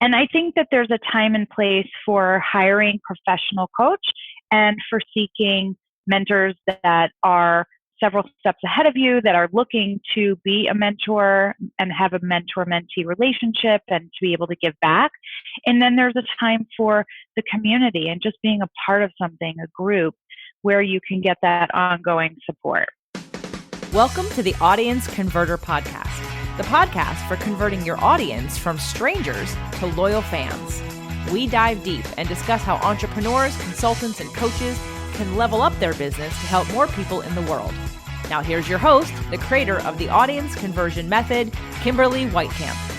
And I think that there's a time and place for hiring professional coach and for seeking mentors that are several steps ahead of you, that are looking to be a mentor and have a mentor-mentee relationship and to be able to give back. And then there's a time for the community and just being a part of something, a group, where you can get that ongoing support. Welcome to the Audience Converter Podcast, the podcast for converting your audience from strangers to loyal fans. We dive deep and discuss how entrepreneurs, consultants, and coaches can level up their business to help more people in the world. Now here's your host, the creator of the Audience Conversion Method, Kimberly Weitkamp.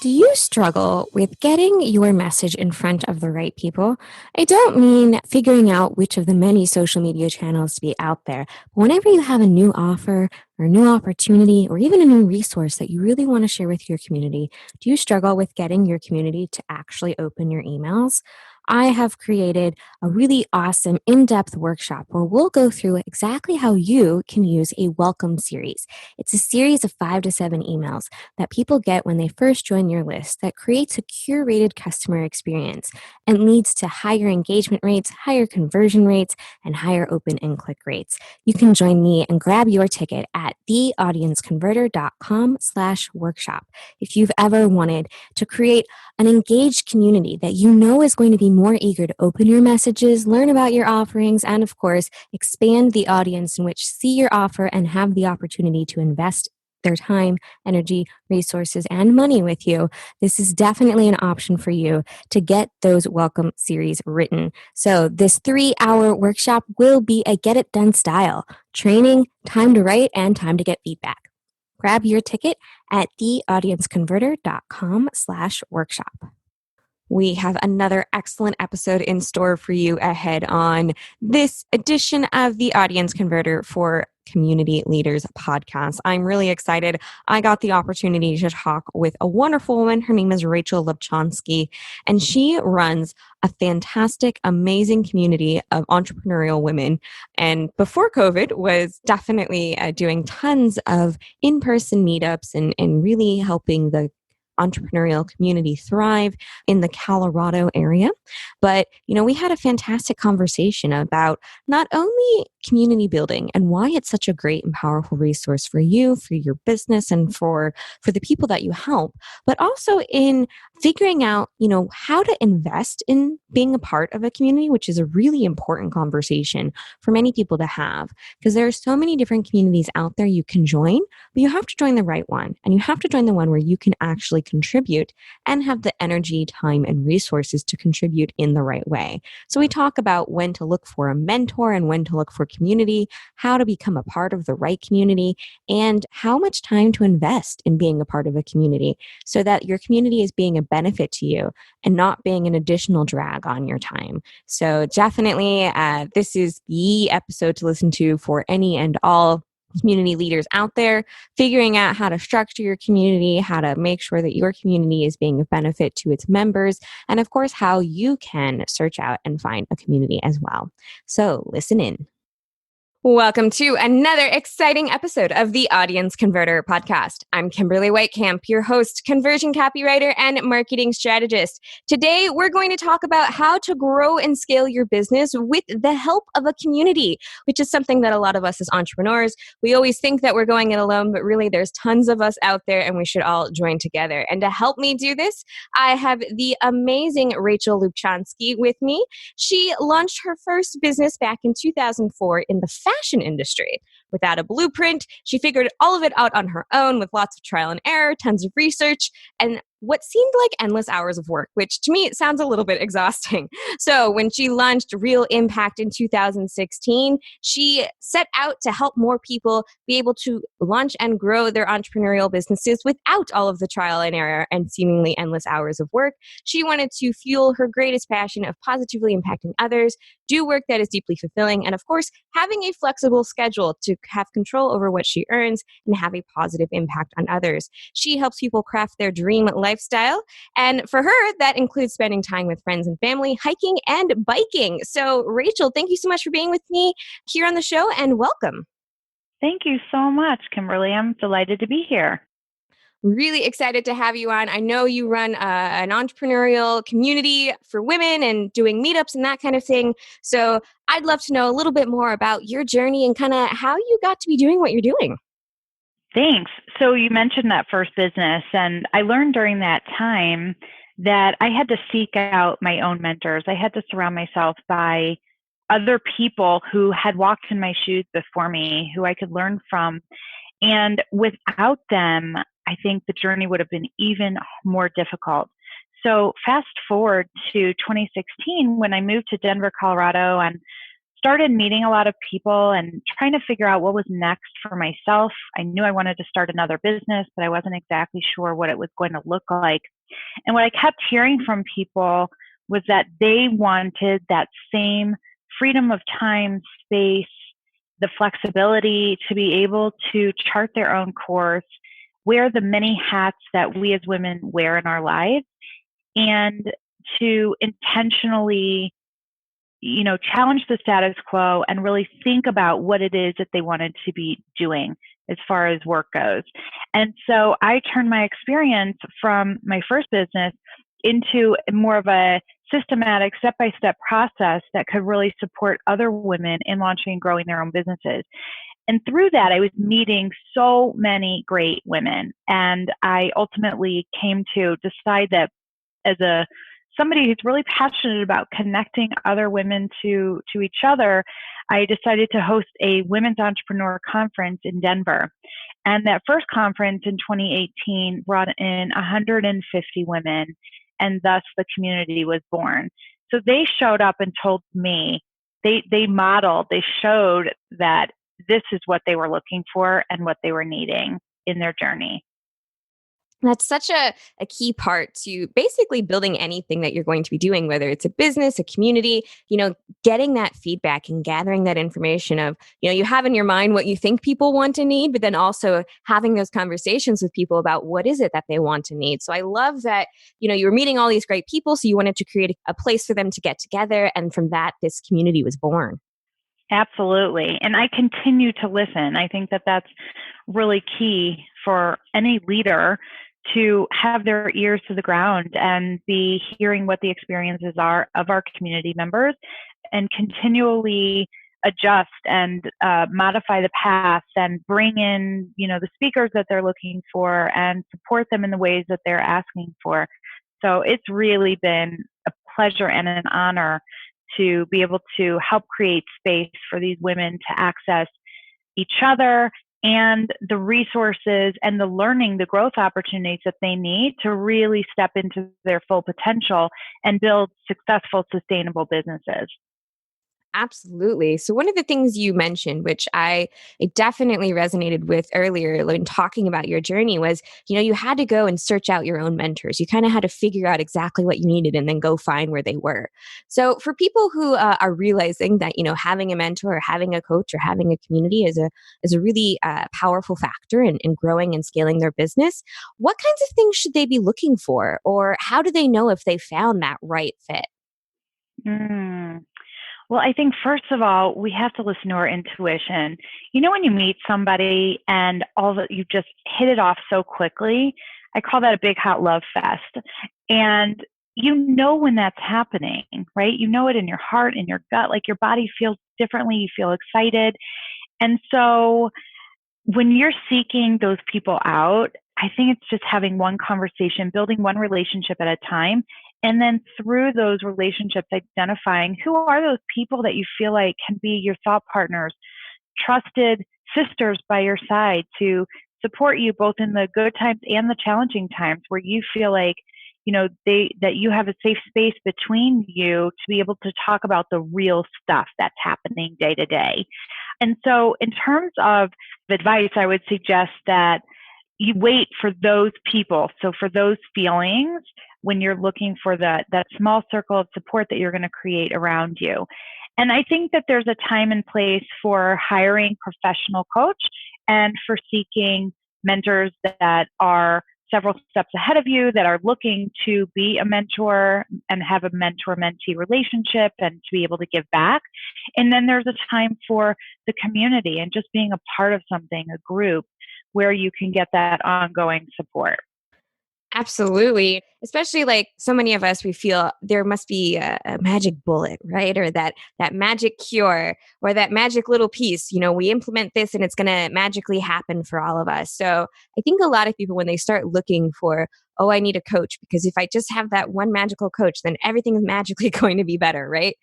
Do you struggle with getting your message in front of the right people? I don't mean figuring out which of the many social media channels to be out there. But whenever you have a new offer or a new opportunity or even a new resource that you really want to share with your community, do you struggle with getting your community to actually open your emails? I have created a really awesome in-depth workshop where we'll go through exactly how you can use a welcome series. It's a series of 5 to 7 emails that people get when they first join your list that creates a curated customer experience and leads to higher engagement rates, higher conversion rates, and higher open and click rates. You can join me and grab your ticket at theaudienceconverter.com/workshop. If you've ever wanted to create an engaged community that you know is going to be more eager to open your messages, learn about your offerings, and of course, expand the audience in which see your offer and have the opportunity to invest their time, energy, resources, and money with you, this is definitely an option for you to get those welcome series written. So this 3-hour workshop will be a get it done style, training, time to write, and time to get feedback. Grab your ticket at theaudienceconverter.com/workshop. We have another excellent episode in store for you ahead on this edition of the Audience Converter for Community Leaders podcast. I'm really excited. I got the opportunity to talk with a wonderful woman. Her name is Rachel Lubchansky, and she runs a fantastic, amazing community of entrepreneurial women. And before COVID was definitely doing tons of in-person meetups and really helping the entrepreneurial community thrive in the Colorado area. But, we had a fantastic conversation about not only community building and why it's such a great and powerful resource for you, for your business, and for the people that you help, but also in figuring out, how to invest in being a part of a community, which is a really important conversation for many people to have, because there are so many different communities out there you can join, but you have to join the right one, and you have to join the one where you can actually contribute and have the energy, time, and resources to contribute in the right way. So we talk about when to look for a mentor and when to look for community, how to become a part of the right community, and how much time to invest in being a part of a community so that your community is being a benefit to you and not being an additional drag on your time. So definitely, this is the episode to listen to for any and all community leaders out there, figuring out how to structure your community, how to make sure that your community is being a benefit to its members, and of course, how you can search out and find a community as well. So listen in. Welcome to another exciting episode of the Audience Converter podcast. I'm Kimberly Weitkamp, your host, conversion copywriter, and marketing strategist. Today, we're going to talk about how to grow and scale your business with the help of a community, which is something that a lot of us as entrepreneurs, we always think that we're going it alone, but really there's tons of us out there and we should all join together. And to help me do this, I have the amazing Rachel Lubchansky with me. She launched her first business back in 2004 in the fashion industry. Without a blueprint, she figured all of it out on her own with lots of trial and error, tons of research, and what seemed like endless hours of work, which to me it sounds a little bit exhausting. So when she launched Real Impact in 2016, she set out to help more people be able to launch and grow their entrepreneurial businesses without all of the trial and error and seemingly endless hours of work. She wanted to fuel her greatest passion of positively impacting others, do work that is deeply fulfilling, and of course, having a flexible schedule to have control over what she earns and have a positive impact on others. She helps people craft their dream lifestyle. And for her, that includes spending time with friends and family, hiking and biking. So Rachel, thank you so much for being with me here on the show and welcome. Thank you so much, Kimberly. I'm delighted to be here. Really excited to have you on. I know you run an entrepreneurial community for women and doing meetups and that kind of thing. So I'd love to know a little bit more about your journey and kind of how you got to be doing what you're doing. Thanks. So you mentioned that first business, and I learned during that time that I had to seek out my own mentors. I had to surround myself by other people who had walked in my shoes before me, who I could learn from. And without them, I think the journey would have been even more difficult. So fast forward to 2016 when I moved to Denver, Colorado, and started meeting a lot of people and trying to figure out what was next for myself. I knew I wanted to start another business, but I wasn't exactly sure what it was going to look like. And what I kept hearing from people was that they wanted that same freedom of time, space, the flexibility to be able to chart their own course, wear the many hats that we as women wear in our lives, and to intentionally challenge the status quo and really think about what it is that they wanted to be doing as far as work goes. And so I turned my experience from my first business into more of a systematic step-by-step process that could really support other women in launching and growing their own businesses. And through that, I was meeting so many great women. And I ultimately came to decide that as somebody who's really passionate about connecting other women to each other, I decided to host a women's entrepreneur conference in Denver. And that first conference in 2018 brought in 150 women, and thus the community was born. So they showed up and told me, they modeled, they showed that this is what they were looking for and what they were needing in their journey. That's such a key part to basically building anything that you're going to be doing, whether it's a business, a community, getting that feedback and gathering that information of, you have in your mind what you think people want to need, but then also having those conversations with people about what is it that they want to need. So I love that, you were meeting all these great people. So you wanted to create a place for them to get together. And from that, this community was born. Absolutely. And I continue to listen. I think that that's really key for any leader to have their ears to the ground and be hearing what the experiences are of our community members and continually adjust and modify the paths and bring in, the speakers that they're looking for and support them in the ways that they're asking for. So it's really been a pleasure and an honor to be able to help create space for these women to access each other and the resources and the learning, the growth opportunities that they need to really step into their full potential and build successful, sustainable businesses. Absolutely. So one of the things you mentioned, which I definitely resonated with earlier when talking about your journey was, you had to go and search out your own mentors. You kind of had to figure out exactly what you needed and then go find where they were. So for people who are realizing that, having a mentor or having a coach or having a community is a really powerful factor in growing and scaling their business, what kinds of things should they be looking for? Or how do they know if they found that right fit? Well, I think first of all, we have to listen to our intuition. When you meet somebody and all that you just hit it off so quickly, I call that a big hot love fest. And when that's happening, right? You know it in your heart, in your gut, like your body feels differently, you feel excited. And so when you're seeking those people out, I think it's just having one conversation, building one relationship at a time. And then through those relationships, identifying who are those people that you feel like can be your thought partners, trusted sisters by your side to support you both in the good times and the challenging times where you feel like, that you have a safe space between you to be able to talk about the real stuff that's happening day to day. And so in terms of advice, I would suggest that you wait for those people. So for those feelings, when you're looking for that small circle of support that you're going to create around you. And I think that there's a time and place for hiring professional coach and for seeking mentors that are several steps ahead of you, that are looking to be a mentor and have a mentor-mentee relationship and to be able to give back. And then there's a time for the community and just being a part of something, a group where you can get that ongoing support. Absolutely. Especially like so many of us, we feel there must be a magic bullet, right? Or that magic cure or that magic little piece. We implement this and it's going to magically happen for all of us. So I think a lot of people, when they start looking for, oh, I need a coach, because if I just have that one magical coach, then everything is magically going to be better, right?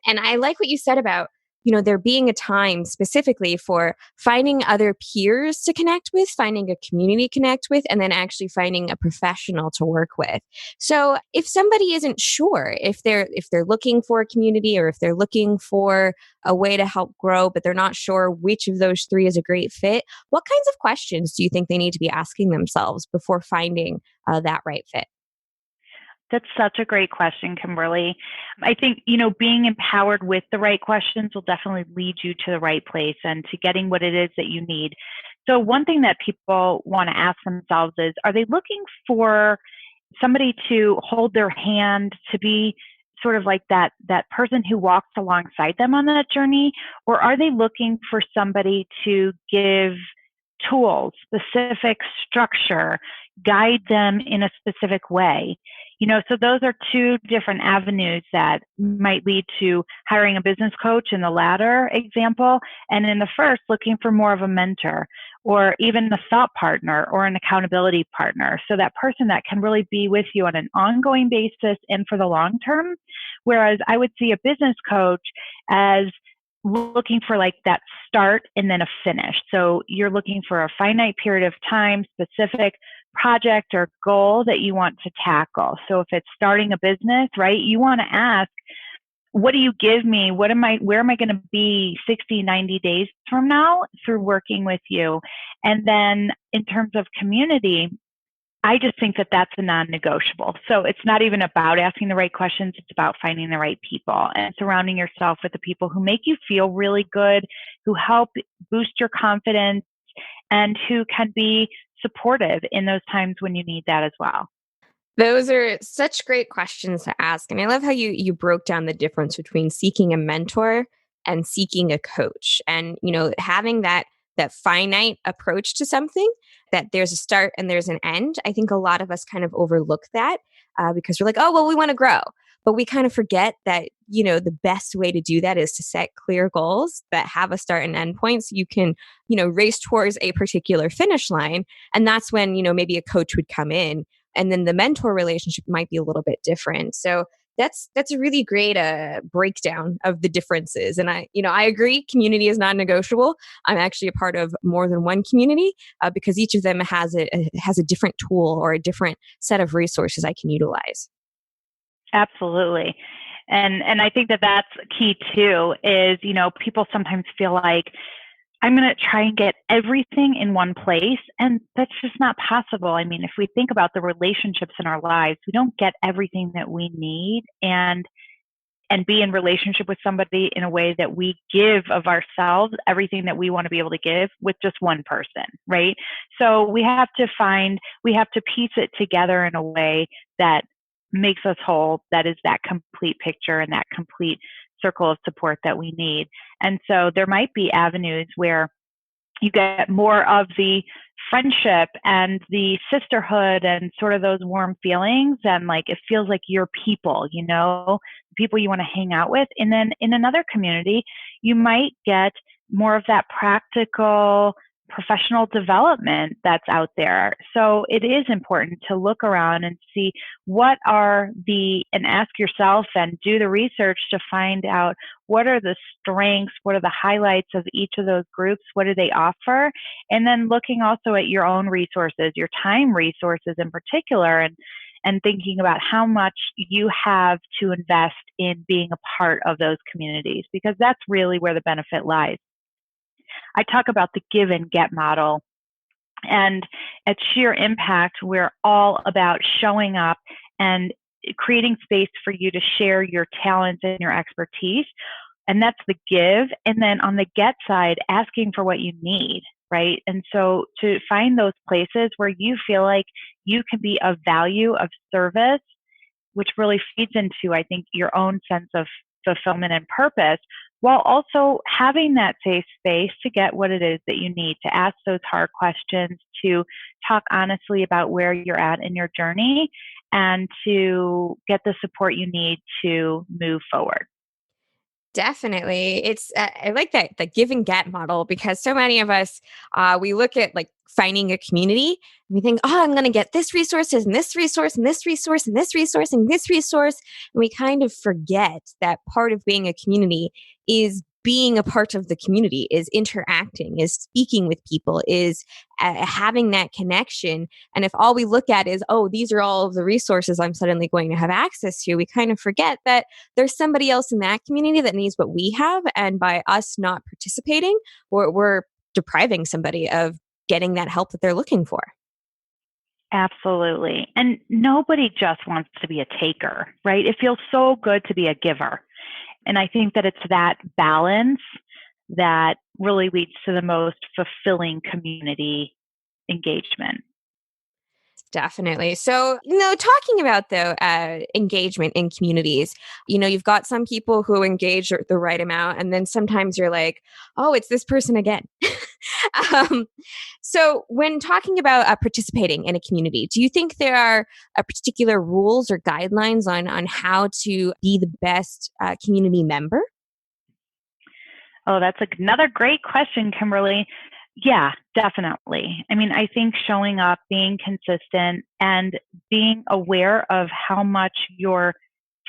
And I like what you said about there being a time specifically for finding other peers to connect with, finding a community to connect with, and then actually finding a professional to work with. So if somebody isn't sure if they're looking for a community or if they're looking for a way to help grow, but they're not sure which of those three is a great fit, what kinds of questions do you think they need to be asking themselves before finding that right fit? That's such a great question, Kimberly. I think, being empowered with the right questions will definitely lead you to the right place and to getting what it is that you need. So one thing that people want to ask themselves is, are they looking for somebody to hold their hand, to be sort of like that person who walks alongside them on that journey? Or are they looking for somebody to give tools, specific structure, guide them in a specific way? So those are two different avenues that might lead to hiring a business coach in the latter example. And in the first, looking for more of a mentor or even a thought partner or an accountability partner. So that person that can really be with you on an ongoing basis and for the long term. Whereas I would see a business coach as looking for like that start and then a finish. So you're looking for a finite period of time, specific project or goal that you want to tackle. So if it's starting a business, right, you want to ask, what do you give me? Where am I going to be 60, 90 days from now through working with you? And then in terms of community, I just think that that's a non-negotiable. So it's not even about asking the right questions. It's about finding the right people and surrounding yourself with the people who make you feel really good, who help boost your confidence, and who can be supportive in those times when you need that as well. Those are such great questions to ask. And I love how you broke down the difference between seeking a mentor and seeking a coach. And, having that finite approach to something, that there's a start and there's an end. I think a lot of us kind of overlook that because we're like, oh, well, we want to grow. But we kind of forget that, the best way to do that is to set clear goals that have a start and end point so you can, race towards a particular finish line. And that's when, maybe a coach would come in. And then the mentor relationship might be a little bit different. So that's a really great breakdown of the differences. And I agree, community is non-negotiable. I'm actually a part of more than one community because each of them has a different tool or a different set of resources I can utilize. Absolutely. And I think that that's key too, is, people sometimes feel like I'm going to try and get everything in one place. And that's just not possible. I mean, if we think about the relationships in our lives, we don't get everything that we need and be in relationship with somebody in a way that we give of ourselves everything that we want to be able to give with just one person, right? So we have to piece it together in a way that makes us whole, that is that complete picture and that complete circle of support that we need. And so there might be avenues where you get more of the friendship and the sisterhood and sort of those warm feelings, and like it feels like your people, people you want to hang out with. And then in another community, you might get more of that practical professional development that's out there. So it is important to look around and see and ask yourself and do the research to find out what are the strengths, what are the highlights of each of those groups, what do they offer? And then looking also at your own resources, your time resources in particular, and thinking about how much you have to invest in being a part of those communities, because that's really where the benefit lies. I talk about the give and get model. And at Sheer Impact, we're all about showing up and creating space for you to share your talents and your expertise. And that's the give. And then on the get side, asking for what you need, right? And so to find those places where you feel like you can be of value, of service, which really feeds into, I think, your own sense of fulfillment and purpose, while also having that safe space to get what it is that you need, to ask those hard questions, to talk honestly about where you're at in your journey, and to get the support you need to move forward. Definitely. I like that, the give and get model, because so many of us, we look at like finding a community and we think, oh, I'm going to get this resources and this resource and this resource and this resource and this resource. And we kind of forget that part of being a community is being a part of the community, is interacting, is speaking with people, is having that connection. And if all we look at is, oh, these are all of the resources I'm suddenly going to have access to, we kind of forget that there's somebody else in that community that needs what we have. And by us not participating, we're depriving somebody of getting that help that they're looking for. Absolutely. And nobody just wants to be a taker, right? It feels so good to be a giver. And I think that it's that balance that really leads to the most fulfilling community engagement. Definitely. So, talking about engagement in communities, you've got some people who engage the right amount, and then sometimes you're like, oh, it's this person again. So when talking about participating in a community, do you think there are particular rules or guidelines on how to be the best community member? Oh, that's another great question, Kimberly. Yeah, definitely. I mean, I think showing up, being consistent, and being aware of how much you're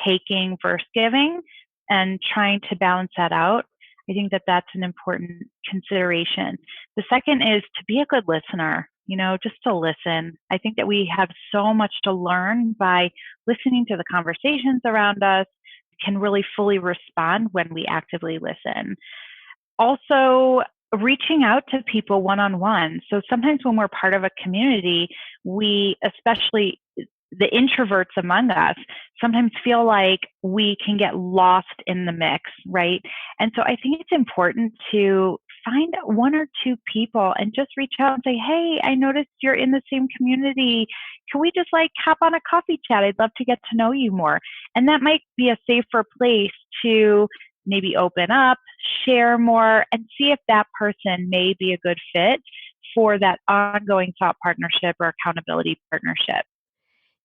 taking versus giving and trying to balance that out, I think that that's an important consideration. The second is to be a good listener, just to listen. I think that we have so much to learn by listening to the conversations around us, can really fully respond when we actively listen. Also, reaching out to people one-on-one. So sometimes when we're part of a community, we, especially the introverts among us, sometimes feel like we can get lost in the mix, right? And so I think it's important to find one or two people and just reach out and say, hey, I noticed you're in the same community. Can we just hop on a coffee chat? I'd love to get to know you more. And that might be a safer place to maybe open up, share more, and see if that person may be a good fit for that ongoing thought partnership or accountability partnership.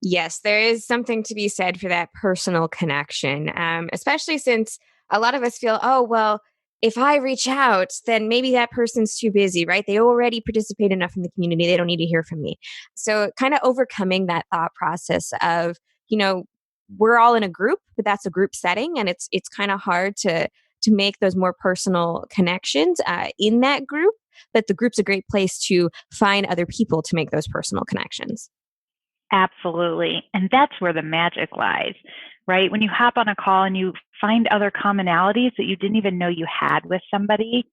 Yes, there is something to be said for that personal connection, especially since a lot of us feel, oh, well, if I reach out, then maybe that person's too busy, right? They already participate enough in the community. They don't need to hear from me. So kind of overcoming that thought process of, we're all in a group, but that's a group setting. And it's kind of hard to make those more personal connections in that group. But the group's a great place to find other people to make those personal connections. Absolutely. And that's where the magic lies, right? When you hop on a call and you find other commonalities that you didn't even know you had with somebody,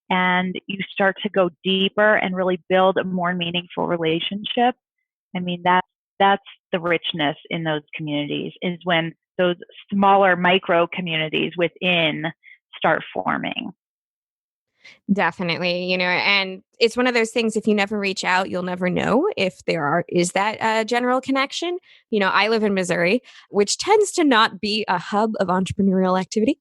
and you start to go deeper and really build a more meaningful relationship. I mean, that's the richness in those communities, is when those smaller micro communities within start forming. Definitely, and it's one of those things, if you never reach out, you'll never know if is that general connection. I live in Missouri, which tends to not be a hub of entrepreneurial activity,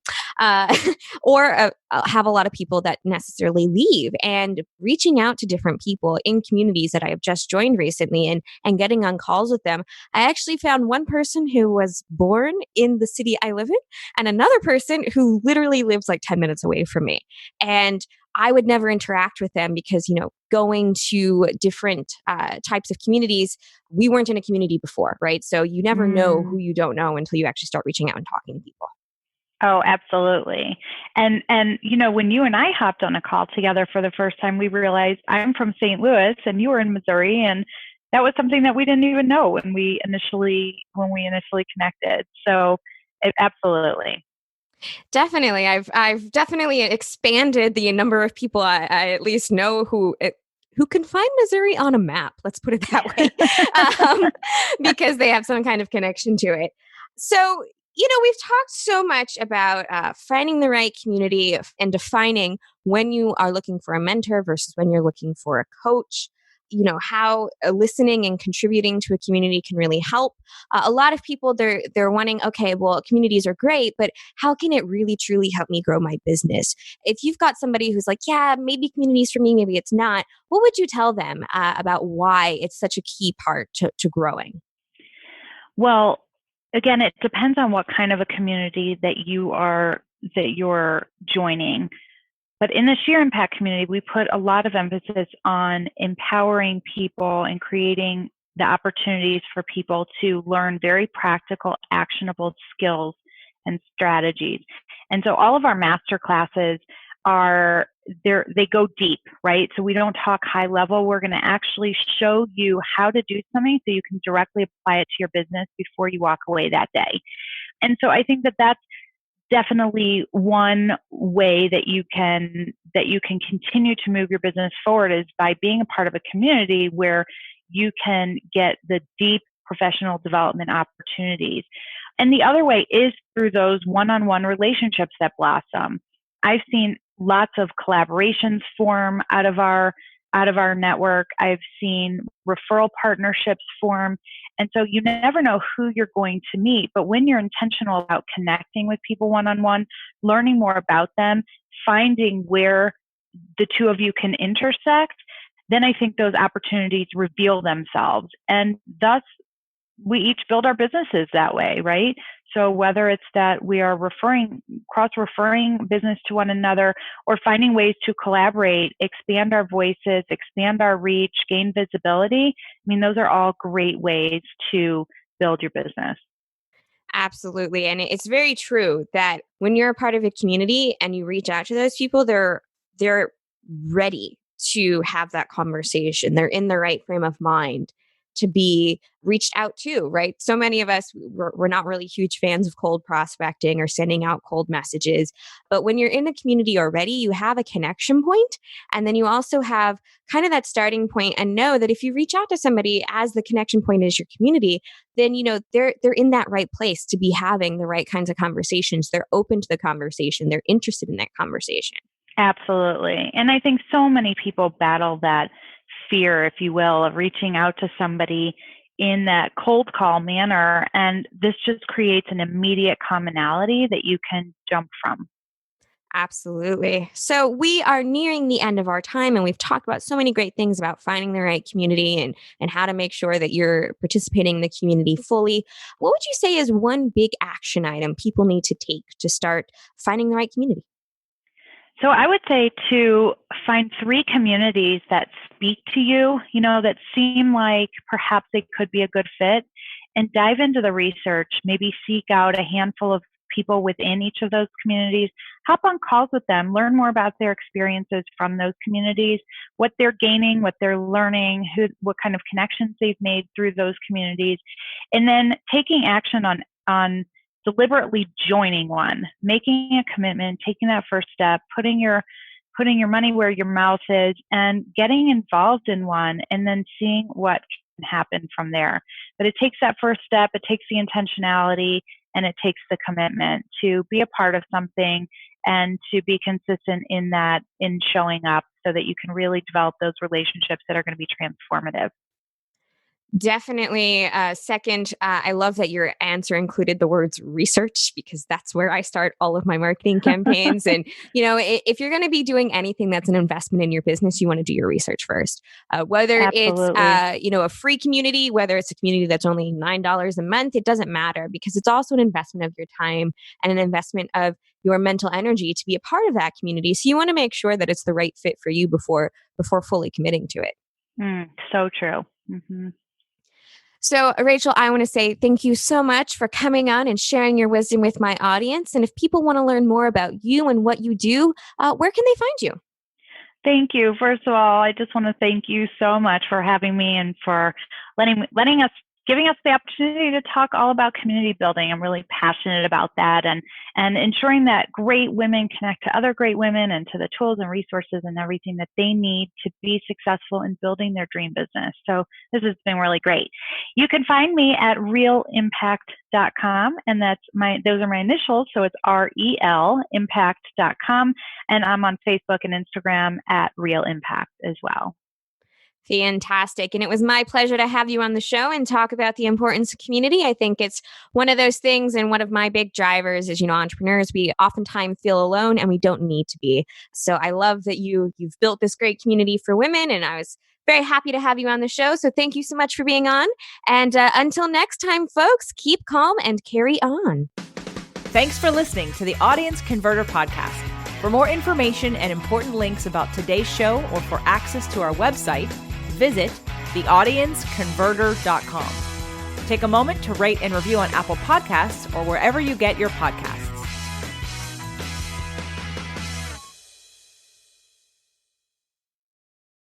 or have a lot of people that necessarily leave. And reaching out to different people in communities that I have just joined recently and getting on calls with them, I actually found one person who was born in the city I live in, and another person who literally lives like 10 minutes away from me. And I would never interact with them because, going to different types of communities, we weren't in a community before, right? So you never know who you don't know until you actually start reaching out and talking to people. Oh, absolutely. And when you and I hopped on a call together for the first time, we realized I'm from St. Louis and you were in Missouri, and that was something that we didn't even know when we initially connected. So absolutely. Definitely. I've definitely expanded the number of people I at least know who can find Missouri on a map. Let's put it that way, because they have some kind of connection to it. So, we've talked so much about finding the right community and defining when you are looking for a mentor versus when you're looking for a coach. how listening and contributing to a community can really help. A lot of people, they're wanting, okay, well, communities are great, but how can it really truly help me grow my business? If you've got somebody who's like, yeah, maybe communities for me, maybe it's not, what would you tell them about why it's such a key part to growing? Well, again, it depends on what kind of a community that you're joining. But in the Sheer Impact community, we put a lot of emphasis on empowering people and creating the opportunities for people to learn very practical, actionable skills and strategies. And so all of our master classes they go deep, right? So we don't talk high level. We're going to actually show you how to do something so you can directly apply it to your business before you walk away that day. And so I think that that's definitely one way that you can continue to move your business forward is by being a part of a community where you can get the deep professional development opportunities. And the other way is through those one-on-one relationships that blossom. I've seen lots of collaborations form out of our network. I've seen referral partnerships form. And so you never know who you're going to meet. But when you're intentional about connecting with people one-on-one, learning more about them, finding where the two of you can intersect, then I think those opportunities reveal themselves. And thus, we each build our businesses that way, right? So whether it's that we are cross-referring business to one another or finding ways to collaborate, expand our voices, expand our reach, gain visibility, I mean, those are all great ways to build your business. Absolutely. And it's very true that when you're a part of a community and you reach out to those people, they're ready to have that conversation. They're in the right frame of mind to be reached out to, right? So many of us, we're not really huge fans of cold prospecting or sending out cold messages. But when you're in a community already, you have a connection point, and then you also have kind of that starting point and know that if you reach out to somebody as the connection point is your community, then, they're in that right place to be having the right kinds of conversations. They're open to the conversation. They're interested in that conversation. Absolutely. And I think so many people battle that fear, if you will, of reaching out to somebody in that cold call manner. And this just creates an immediate commonality that you can jump from. Absolutely. So we are nearing the end of our time, and we've talked about so many great things about finding the right community and how to make sure that you're participating in the community fully. What would you say is one big action item people need to take to start finding the right community? So I would say to find 3 communities that speak to you, that seem like perhaps they could be a good fit, and dive into the research, maybe seek out a handful of people within each of those communities, hop on calls with them, learn more about their experiences from those communities, what they're gaining, what they're learning, what kind of connections they've made through those communities, and then taking action on deliberately joining one, making a commitment, taking that first step, putting your money where your mouth is, and getting involved in one, and then seeing what can happen from there. But it takes that first step, it takes the intentionality, and it takes the commitment to be a part of something and to be consistent in showing up so that you can really develop those relationships that are going to be transformative. Definitely. Second, I love that your answer included the words research, because that's where I start all of my marketing campaigns. And, if you're going to be doing anything that's an investment in your business, you want to do your research first. Whether Absolutely. it's, a free community, whether it's a community that's only $9 a month, it doesn't matter, because it's also an investment of your time and an investment of your mental energy to be a part of that community. So you want to make sure that it's the right fit for you before fully committing to it. So true. Mm-hmm. So, Rachel, I want to say thank you so much for coming on and sharing your wisdom with my audience. And if people want to learn more about you and what you do, where can they find you? Thank you. First of all, I just want to thank you so much for having me and for giving us the opportunity to talk all about community building. I'm really passionate about that and ensuring that great women connect to other great women and to the tools and resources and everything that they need to be successful in building their dream business. So this has been really great. You can find me at realimpact.com, and those are my initials, so it's REL impact.com, and I'm on Facebook and Instagram at Real Impact as well. Fantastic. And it was my pleasure to have you on the show and talk about the importance of community. I think it's one of those things, and one of my big drivers is, entrepreneurs, we oftentimes feel alone and we don't need to be. So I love that you've built this great community for women, and I was very happy to have you on the show. So thank you so much for being on. And until next time, folks, keep calm and carry on. Thanks for listening to the Audience Converter Podcast. For more information and important links about today's show, or for access to our website, visit theaudienceconverter.com. Take a moment to rate and review on Apple Podcasts or wherever you get your podcasts.